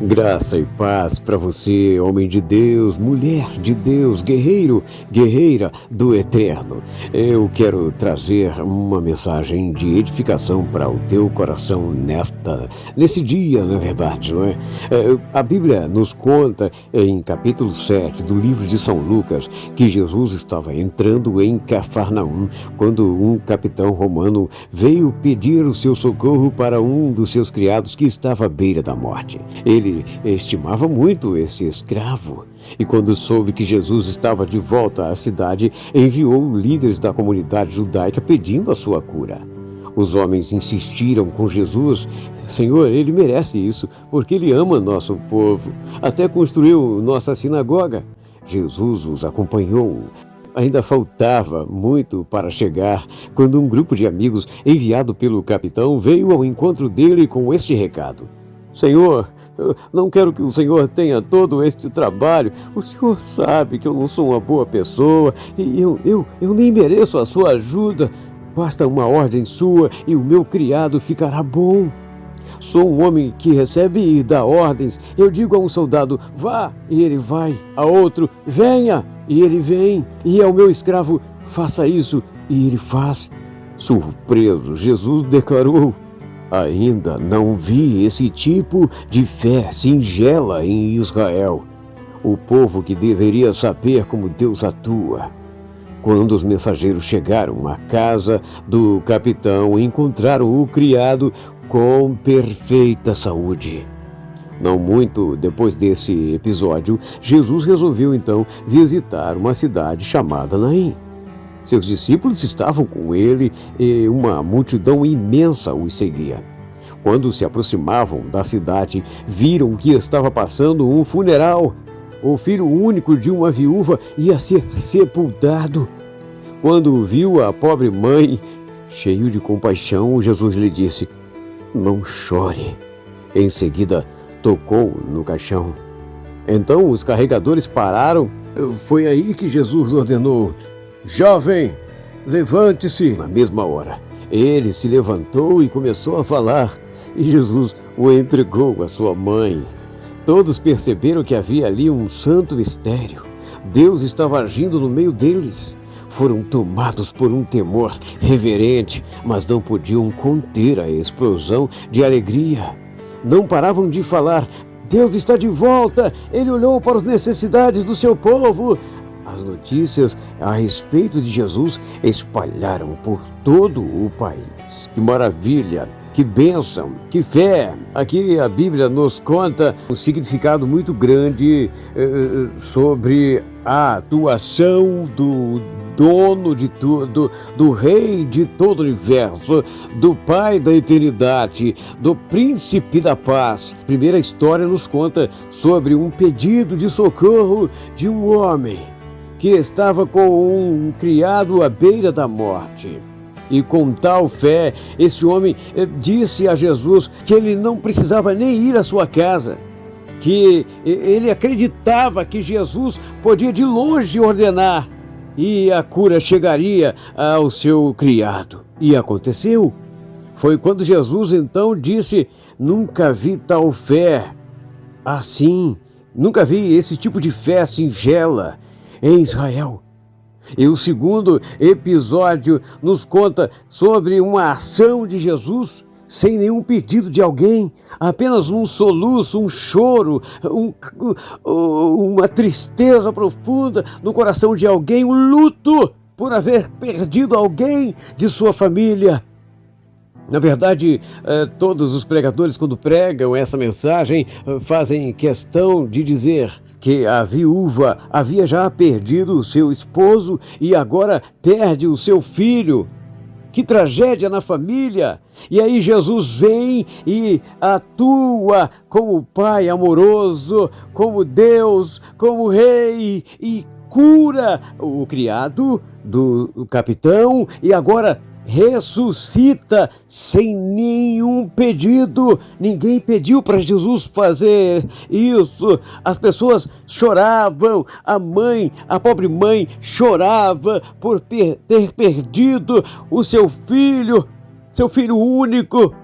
Graça e paz para você, homem de Deus, mulher de Deus, guerreiro, guerreira do Eterno. Eu quero trazer uma mensagem de edificação para o teu coração nesse dia, na verdade, não é? A Bíblia nos conta em capítulo 7 do livro de São Lucas que Jesus estava entrando em Cafarnaum quando um capitão romano veio pedir o seu socorro para um dos seus criados que estava à beira da morte. Ele estimava muito esse escravo e, quando soube que Jesus estava de volta à cidade, enviou líderes da comunidade judaica pedindo a sua cura. Os homens insistiram com Jesus: Senhor, ele merece isso, porque ele ama nosso povo, até construiu nossa sinagoga. Jesus os acompanhou. Ainda faltava muito para chegar quando um grupo de amigos enviado pelo capitão veio ao encontro dele com este recado: Senhor, eu não quero que o Senhor tenha todo este trabalho. O Senhor sabe que eu não sou uma boa pessoa e eu nem mereço a sua ajuda. Basta uma ordem sua e o meu criado ficará bom. Sou um homem que recebe e dá ordens. Eu digo a um soldado: vá, e ele vai. A outro: venha, e ele vem. E ao meu escravo: faça isso, e ele faz. Surpreso, Jesus declarou: ainda não vi esse tipo de fé singela em Israel, o povo que deveria saber como Deus atua. Quando os mensageiros chegaram à casa do capitão, encontraram o criado com perfeita saúde. Não muito depois desse episódio, Jesus resolveu então visitar uma cidade chamada Naim. Seus discípulos estavam com ele e uma multidão imensa os seguia. Quando se aproximavam da cidade, viram que estava passando um funeral. O filho único de uma viúva ia ser sepultado. Quando viu a pobre mãe, cheio de compaixão, Jesus lhe disse: não chore. Em seguida, tocou no caixão. Então os carregadores pararam. Foi aí que Jesus ordenou: jovem, levante-se. Na mesma hora, ele se levantou e começou a falar, e Jesus o entregou à sua mãe. Todos perceberam que havia ali um santo mistério. Deus estava agindo no meio deles. Foram tomados por um temor reverente, mas não podiam conter a explosão de alegria. Não paravam de falar: Deus está de volta! Ele olhou para as necessidades do seu povo. As notícias a respeito de Jesus espalharam por todo o país. Que maravilha! Que bênção, que fé! Aqui a Bíblia nos conta um significado muito grande sobre a atuação do dono de tudo, do rei de todo o universo, do Pai da eternidade, do príncipe da paz. A primeira história nos conta sobre um pedido de socorro de um homem que estava com um criado à beira da morte. E com tal fé, esse homem disse a Jesus que ele não precisava nem ir à sua casa, que ele acreditava que Jesus podia de longe ordenar e a cura chegaria ao seu criado. E aconteceu. Foi quando Jesus então disse: nunca vi tal fé assim, nunca vi esse tipo de fé singela em Israel. E o segundo episódio nos conta sobre uma ação de Jesus sem nenhum pedido de alguém, apenas um soluço, um choro, uma tristeza profunda no coração de alguém, um luto por haver perdido alguém de sua família. Na verdade, todos os pregadores, quando pregam essa mensagem, fazem questão de dizer que a viúva havia já perdido o seu esposo e agora perde o seu filho. Que tragédia na família! E aí Jesus vem e atua como Pai amoroso, como Deus, como Rei, e cura o criado do capitão e agora ressuscita sem nenhum pedido. Ninguém pediu para Jesus fazer isso. As pessoas choravam. A pobre mãe chorava por ter perdido o seu filho único.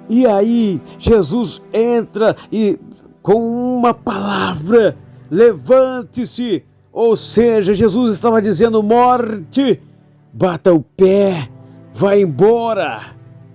E aí Jesus entra e com uma palavra: levante-se. Ou seja, Jesus estava dizendo: morte, bata o pé, vai embora.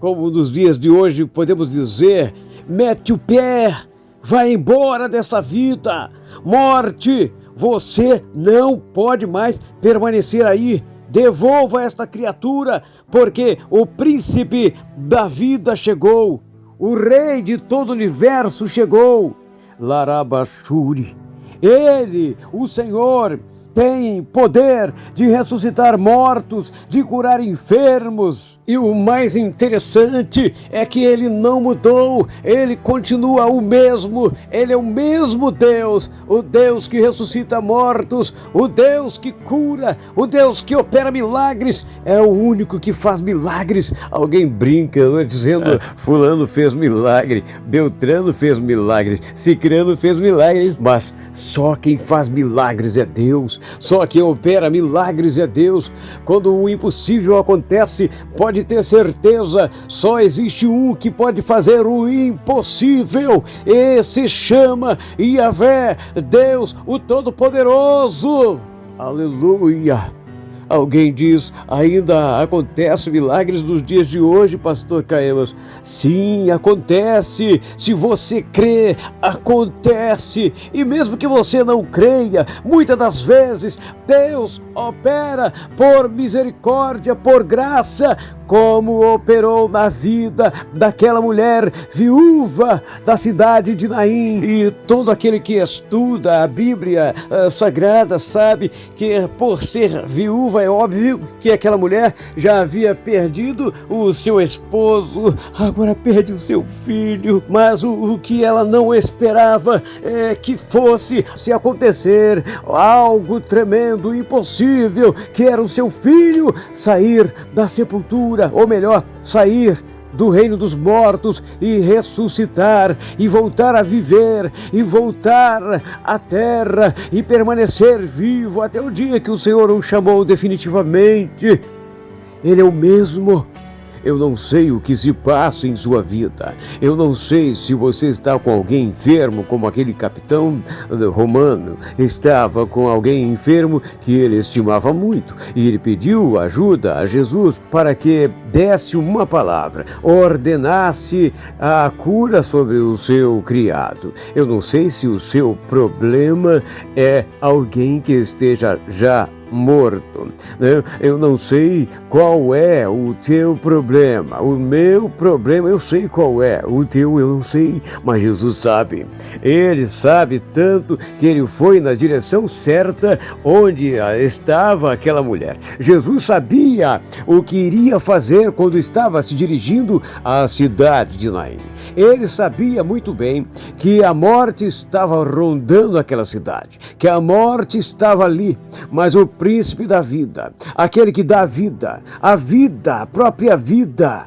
Como nos dias de hoje podemos dizer: mete o pé, vai embora dessa vida. Morte, você não pode mais permanecer aí. Devolva esta criatura, porque o príncipe da vida chegou. O rei de todo o universo chegou. Larabashuri. Ele, o Senhor, tem poder de ressuscitar mortos, de curar enfermos. E o mais interessante é que ele não mudou, ele continua o mesmo. Ele é o mesmo Deus, o Deus que ressuscita mortos, o Deus que cura, o Deus que opera milagres. É o único que faz milagres. Alguém brinca, não é, dizendo: fulano fez milagre, Beltrano fez milagre, Cicrano fez milagre. Mas só quem faz milagres é Deus. Só quem opera milagres é Deus. Quando o impossível acontece, pode ter certeza, só existe um que pode fazer o impossível. Esse chama Yahvé, Deus, o Todo-Poderoso. Aleluia! Alguém diz: ainda acontece milagres nos dias de hoje, pastor Caemas? Sim, acontece. Se você crê, acontece. E mesmo que você não creia, muitas das vezes Deus opera por misericórdia, por graça, como operou na vida daquela mulher viúva da cidade de Naim. E todo aquele que estuda a Bíblia Sagrada sabe que, por ser viúva, é óbvio que aquela mulher já havia perdido o seu esposo, agora perde o seu filho. Mas o que ela não esperava é que fosse se acontecer algo tremendo, impossível, que era o seu filho sair da sepultura, ou melhor, sair do reino dos mortos e ressuscitar, e voltar a viver, e voltar à terra, e permanecer vivo até o dia que o Senhor o chamou definitivamente. Ele é o mesmo. Eu não sei o que se passa em sua vida. Eu não sei se você está com alguém enfermo, como aquele capitão romano estava com alguém enfermo que ele estimava muito. E ele pediu ajuda a Jesus para que desse uma palavra, ordenasse a cura sobre o seu criado. Eu não sei se o seu problema é alguém que esteja já morto. Eu não sei qual é o teu problema. O meu problema eu sei qual é. O teu eu não sei, mas Jesus sabe. Ele sabe tanto que ele foi na direção certa onde estava aquela mulher. Jesus sabia o que iria fazer quando estava se dirigindo à cidade de Naim. Ele sabia muito bem que a morte estava rondando aquela cidade, que a morte estava ali, mas o príncipe da vida, aquele que dá vida, a própria vida,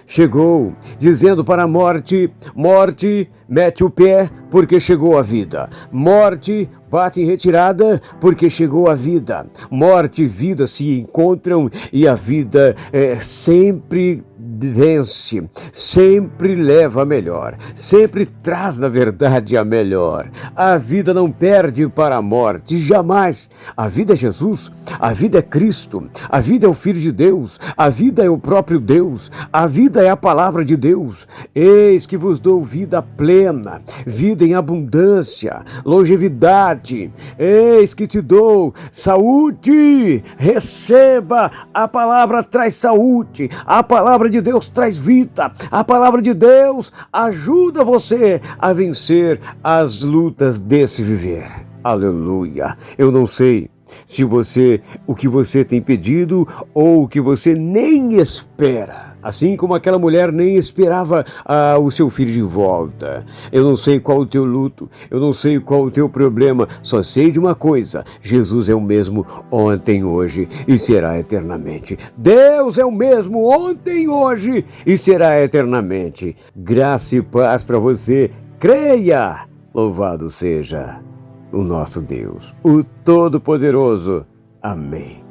chegou, dizendo para a morte: morte, mete o pé, porque chegou a vida. Morte, bate em retirada, porque chegou a vida. Morte e vida se encontram, e a vida sempre vence, sempre leva a melhor, sempre traz, na verdade, a melhor. A vida não perde para a morte, jamais. A vida é Jesus, a vida é Cristo, a vida é o Filho de Deus, a vida é o próprio Deus, a vida é a palavra de Deus. Eis que vos dou vida plena, vida em abundância, longevidade. Eis que te dou saúde. Receba, a palavra traz saúde, a palavra de Deus traz vida, a palavra de Deus ajuda você a vencer as lutas desse viver. Aleluia! Eu não sei se o que você tem pedido ou o que você nem espera. Assim como aquela mulher nem esperava o seu filho de volta. Eu não sei qual o teu luto, eu não sei qual o teu problema, só sei de uma coisa: Jesus é o mesmo ontem, hoje e será eternamente. Deus é o mesmo ontem, hoje e será eternamente. Graça e paz para você. Creia! Louvado seja o nosso Deus, o Todo-Poderoso. Amém.